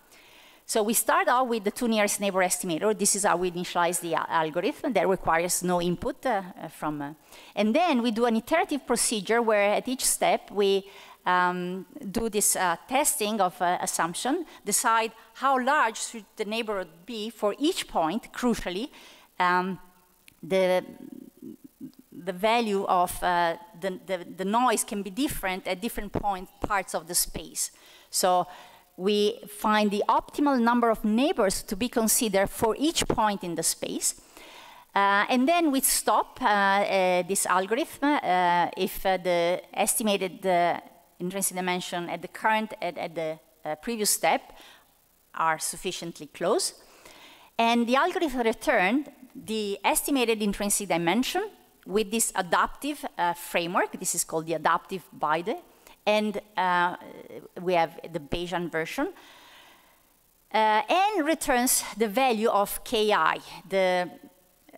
So we start out with the 2 nearest neighbor estimator. This is how we initialize the algorithm that requires no input and then we do an iterative procedure where at each step we do this testing of assumption, decide how large should the neighborhood be for each point, crucially. The value of the noise can be different at different parts of the space. So we find the optimal number of neighbors to be considered for each point in the space. And then we stop this algorithm if the estimated intrinsic dimension at the previous step are sufficiently close. And the algorithm returned the estimated intrinsic dimension with this adaptive framework. This is called the adaptive BIDE. And we have the Bayesian version. And returns the value of ki, the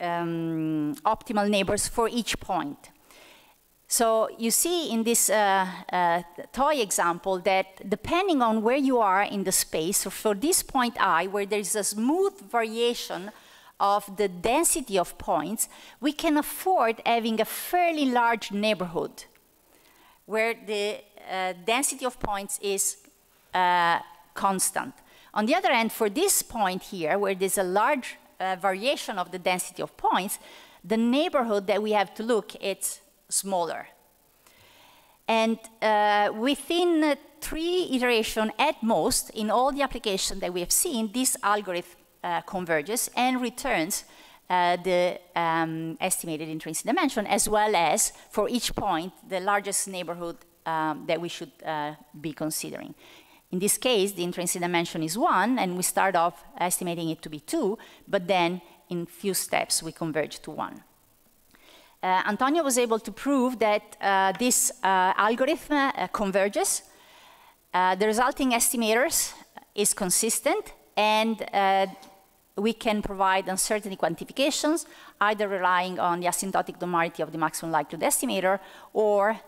optimal neighbors for each point. So you see in this toy example that depending on where you are in the space, so for this point I, where there is a smooth variation of the density of points, we can afford having a fairly large neighborhood where the density of points is constant. On the other hand, for this point here, where there's a large variation of the density of points, the neighborhood that we have to look, it's smaller. And within 3 iterations at most, in all the applications that we have seen, this algorithm converges and returns the estimated intrinsic dimension, as well as, for each point, the largest neighborhood that we should be considering. In this case, the intrinsic dimension is 1, and we start off estimating it to be 2, but then in few steps we converge to 1. Antonio was able to prove that this algorithm converges. The resulting estimators is consistent, and we can provide uncertainty quantifications, either relying on the asymptotic normality of the maximum likelihood estimator or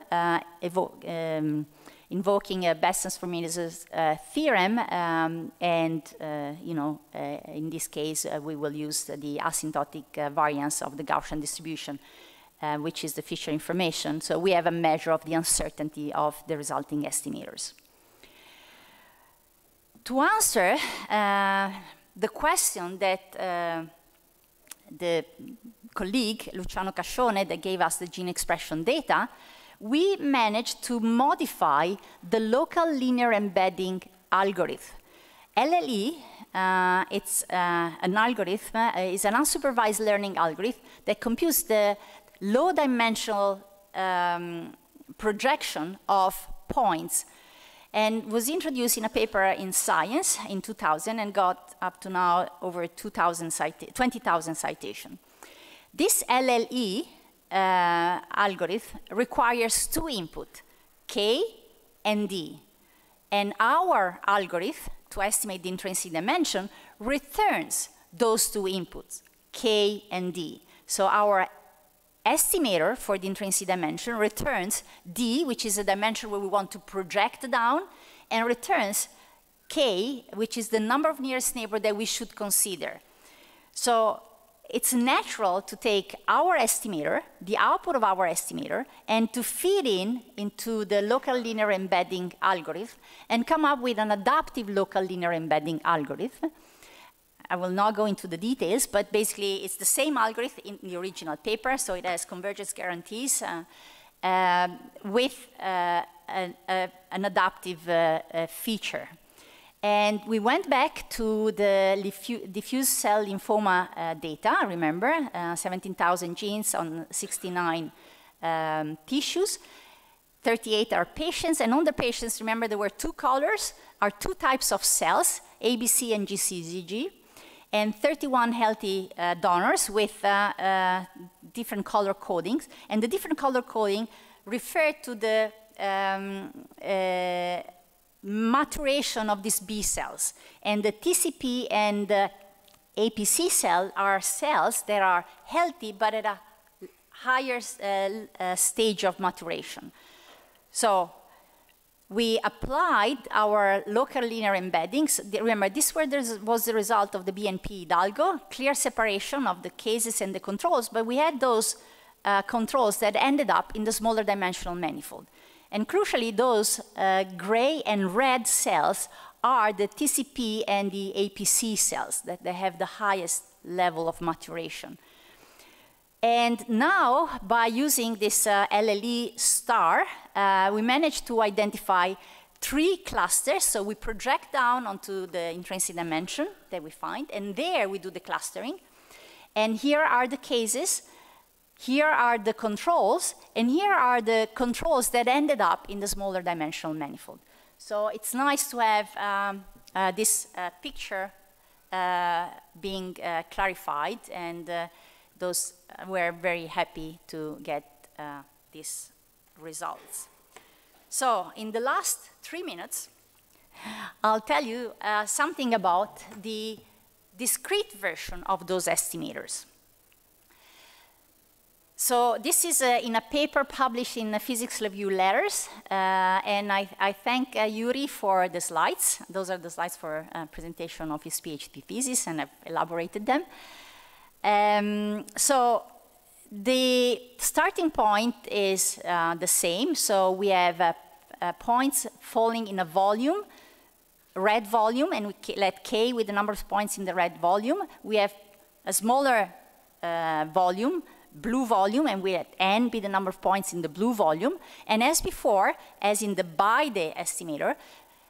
invoking Bestens-Fromenius' theorem, in this case we will use the asymptotic variance of the Gaussian distribution, which is the Fisher information. So we have a measure of the uncertainty of the resulting estimators. To answer the question that the colleague Luciano Cascione that gave us the gene expression data, we managed to modify the local linear embedding algorithm. LLE, it's an algorithm, is an unsupervised learning algorithm that computes the low-dimensional projection of points, and was introduced in a paper in Science in 2000 and got up to now over 20,000 citations. This LLE algorithm requires 2 inputs, K and D. And our algorithm, to estimate the intrinsic dimension, returns those 2 inputs, K and D. So our estimator for the intrinsic dimension returns D, which is a dimension where we want to project down, and returns K, which is the number of nearest neighbor that we should consider. So it's natural to take our estimator, the output of our estimator, and to feed into the local linear embedding algorithm and come up with an adaptive local linear embedding algorithm. I will not go into the details, but basically it's the same algorithm in the original paper, so it has convergence guarantees with an adaptive feature. And we went back to the diffuse cell lymphoma data, remember, 17,000 genes on 69 tissues. 38 are patients, and on the patients, remember, there were two colors, are two types of cells, ABC and GCZG, and 31 healthy donors with different color codings. And the different color coding referred to the maturation of these B cells. And the TCP and the APC cell are cells that are healthy but at a higher stage of maturation. So we applied our local linear embeddings. Remember, this was the result of the BNP Hidalgo, clear separation of the cases and the controls, but we had those controls that ended up in the smaller dimensional manifold. And crucially, those gray and red cells are the TCP and the APC cells, that they have the highest level of maturation. And now, by using this LLE star, we managed to identify 3 clusters. So we project down onto the intrinsic dimension that we find, and there we do the clustering. And here are the cases. Here are the controls, and here are the controls that ended up in the smaller dimensional manifold. So it's nice to have this picture being clarified, and those we're very happy to get these results. So in the last 3 minutes, I'll tell you something about the discrete version of those estimators. So this is in a paper published in the Physics Review Letters, and I thank Yuri for the slides. Those are the slides for presentation of his PhD thesis, and I've elaborated them. So the starting point is the same. So we have points falling in a volume, red volume, and we let K with the number of points in the red volume. We have a smaller volume, blue volume, and we let N be the number of points in the blue volume. And as before, as in the by-day estimator,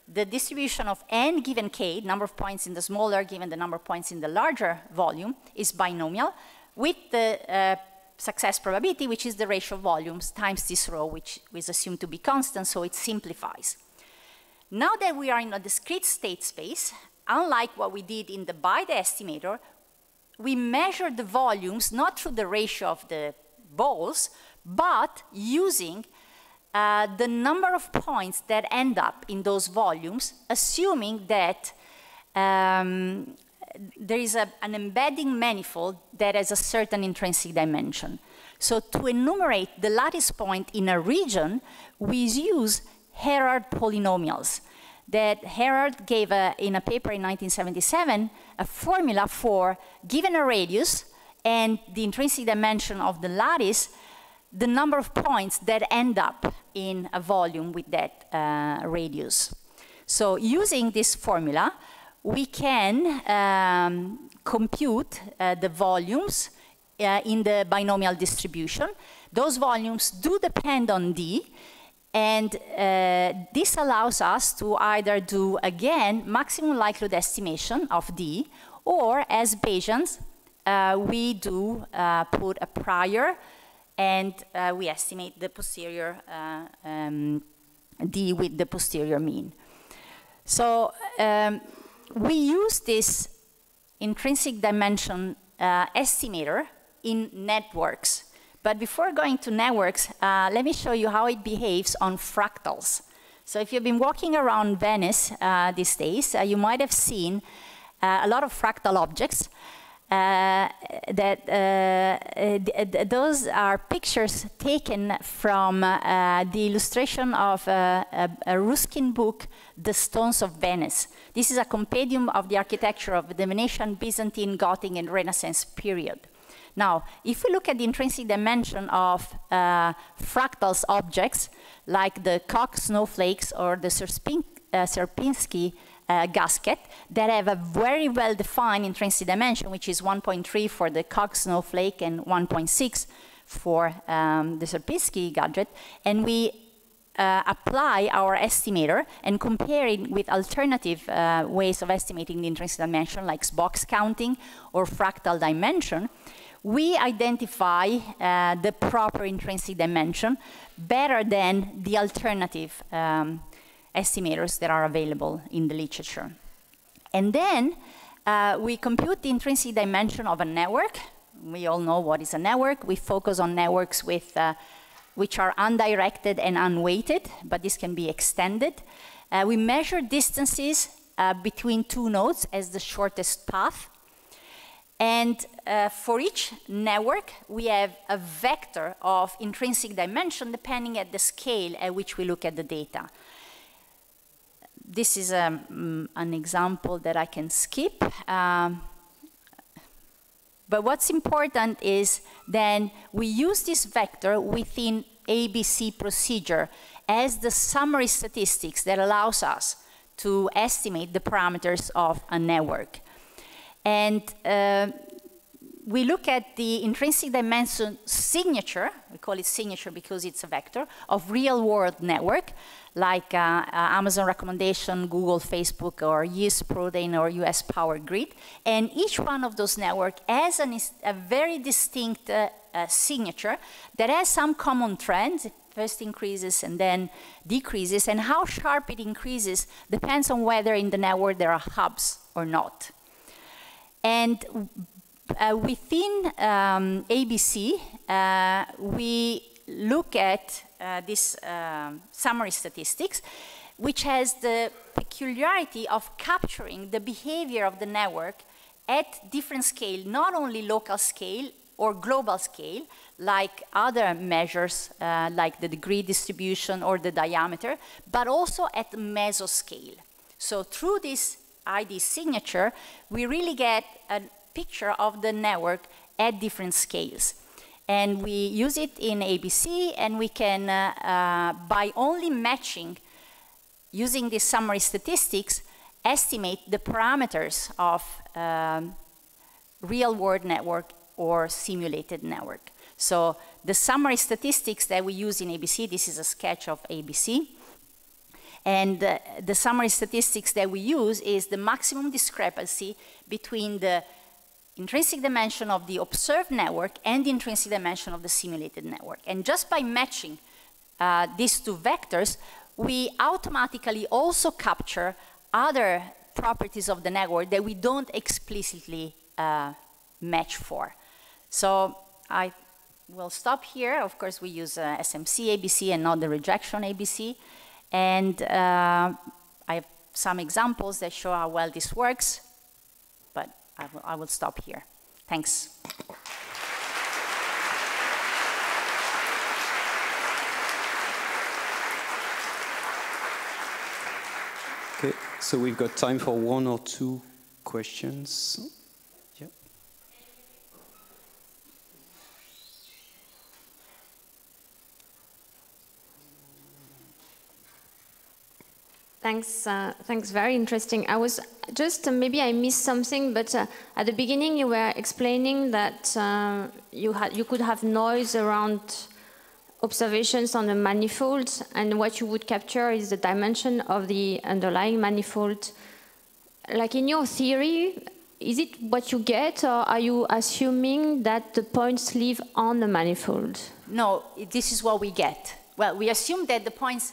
the distribution of N given K, number of points in the smaller given the number of points in the larger volume, is binomial with the success probability, which is the ratio of volumes times this rho, which is assumed to be constant, so it simplifies. Now that we are in a discrete state space, unlike what we did in the by-day estimator, we measure the volumes not through the ratio of the balls, but using the number of points that end up in those volumes, assuming that there is an embedding manifold that has a certain intrinsic dimension. So to enumerate the lattice point in a region, we use Herard polynomials that Herard gave in a paper in 1977 a formula for, given a radius and the intrinsic dimension of the lattice, the number of points that end up in a volume with that radius. So using this formula, we can compute the volumes in the binomial distribution. Those volumes do depend on D, and this allows us to either do, again, maximum likelihood estimation of D, or as Bayesians, we do put a prior, and we estimate the posterior D with the posterior mean. So we use this intrinsic dimension estimator in networks. But before going to networks, let me show you how it behaves on fractals. So if you've been walking around Venice these days, you might have seen a lot of fractal objects. those are pictures taken from the illustration of a Ruskin book, The Stones of Venice. This is a compendium of the architecture of the Venetian, Byzantine, Gothic, and Renaissance period. Now, if we look at the intrinsic dimension of fractals objects, like the Koch snowflakes or the Sierpinski gasket, that have a very well-defined intrinsic dimension, which is 1.3 for the Koch snowflake and 1.6 for the Sierpinski gadget, and we apply our estimator and compare it with alternative ways of estimating the intrinsic dimension, like box counting or fractal dimension, we identify the proper intrinsic dimension better than the alternative estimators that are available in the literature. And then we compute the intrinsic dimension of a network. We all know what is a network. We focus on networks with, which are undirected and unweighted, but this can be extended. We measure distances between two nodes as the shortest path. And for each network, we have a vector of intrinsic dimension depending at the scale at which we look at the data. This is an example that I can skip. But what's important is then we use this vector within ABC procedure as the summary statistics that allows us to estimate the parameters of a network. And we look at the intrinsic dimension signature, we call it signature because it's a vector, of real-world network, like Amazon recommendation, Google, Facebook, or yeast protein, or US power grid. And each one of those networks has a very distinct signature that has some common trends. First increases and then decreases, and how sharp it increases depends on whether in the network there are hubs or not. And within ABC, we look at this summary statistics, which has the peculiarity of capturing the behavior of the network at different scale, not only local scale or global scale, like other measures, like the degree distribution or the diameter, but also at mesoscale. So through this ID signature, we really get a picture of the network at different scales. And we use it in ABC, and we can, by only matching, using these summary statistics, estimate the parameters of real-world network or simulated network. So the summary statistics that we use in ABC, this is a sketch of ABC. And the summary statistics that we use is the maximum discrepancy between the intrinsic dimension of the observed network and the intrinsic dimension of the simulated network. And just by matching these two vectors, we automatically also capture other properties of the network that we don't explicitly match for. So I will stop here. Of course, we use SMC ABC and not the rejection ABC. And I have some examples that show how well this works, but I will stop here. Thanks. Okay, so we've got time for one or two questions. Yeah. Thanks, thanks, very interesting. I was just, maybe I missed something, but at the beginning you were explaining that you could have noise around observations on a manifold, and what you would capture is the dimension of the underlying manifold. Like in your theory, is it what you get, or are you assuming that the points live on the manifold? No, this is what we get. Well, we assume that the points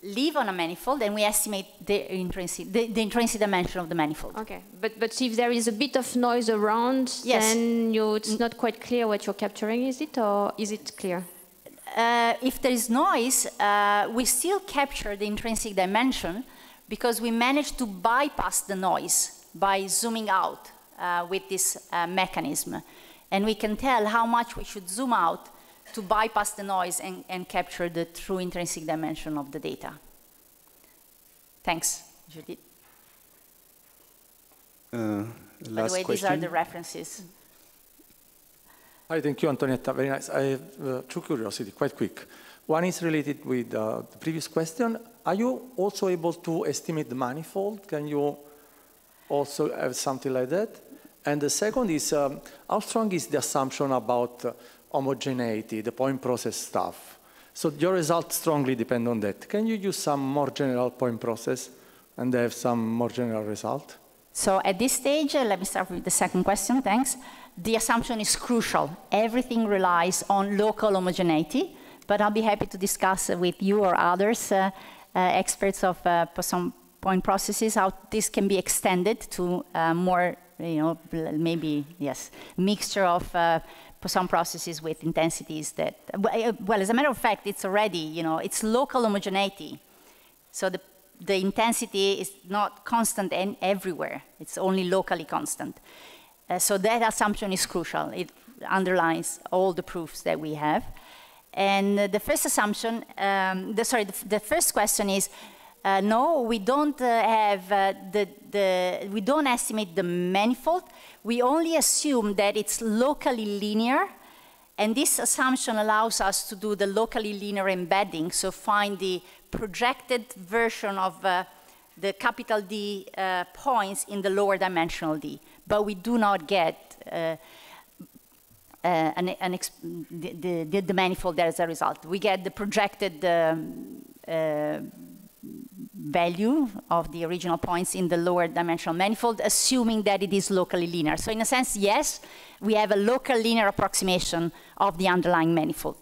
live on a manifold, and we estimate the intrinsic dimension of the manifold. Okay, but if there is a bit of noise around, yes, then it's not quite clear what you're capturing, is it, or is it clear? If there is noise, we still capture the intrinsic dimension because we manage to bypass the noise by zooming out with this mechanism. And we can tell how much we should zoom out to bypass the noise and capture the true intrinsic dimension of the data. Thanks, Judith. By the way, these are the references. Hi, thank you, Antonietta. Very nice. I have two curiosity, quite quick. One is related with the previous question. Are you also able to estimate the manifold? Can you also have something like that? And the second is, how strong is the assumption about homogeneity, the point process stuff? So your results strongly depend on that. Can you use some more general point process and have some more general result? So at this stage, let me start with the second question, thanks. The assumption is crucial. Everything relies on local homogeneity, but I'll be happy to discuss with you or others, experts of some point processes, how this can be extended to more, maybe, yes, mixture of some processes with intensities that, well, as a matter of fact, it's already, it's local homogeneity. So the intensity is not constant everywhere. It's only locally constant. So that assumption is crucial. It underlines all the proofs that we have. And the first assumption, the first question is, no, we don't have we don't estimate the manifold. We only assume that it's locally linear, and this assumption allows us to do the locally linear embedding, so find the projected version of the capital D points in the lower dimensional D. But we do not get the manifold as a result. We get the projected value of the original points in the lower dimensional manifold, assuming that it is locally linear. So in a sense, yes, we have a local linear approximation of the underlying manifold.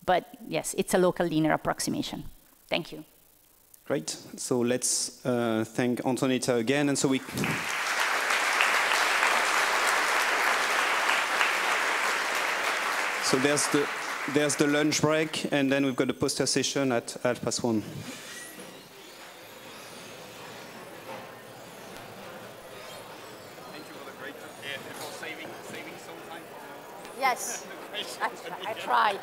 But yes, it's a local linear approximation. Thank you. Great. So let's thank Antonietta again. And so we... So there's the lunch break, and then we've got a poster session at 1:30. Yes, I tried.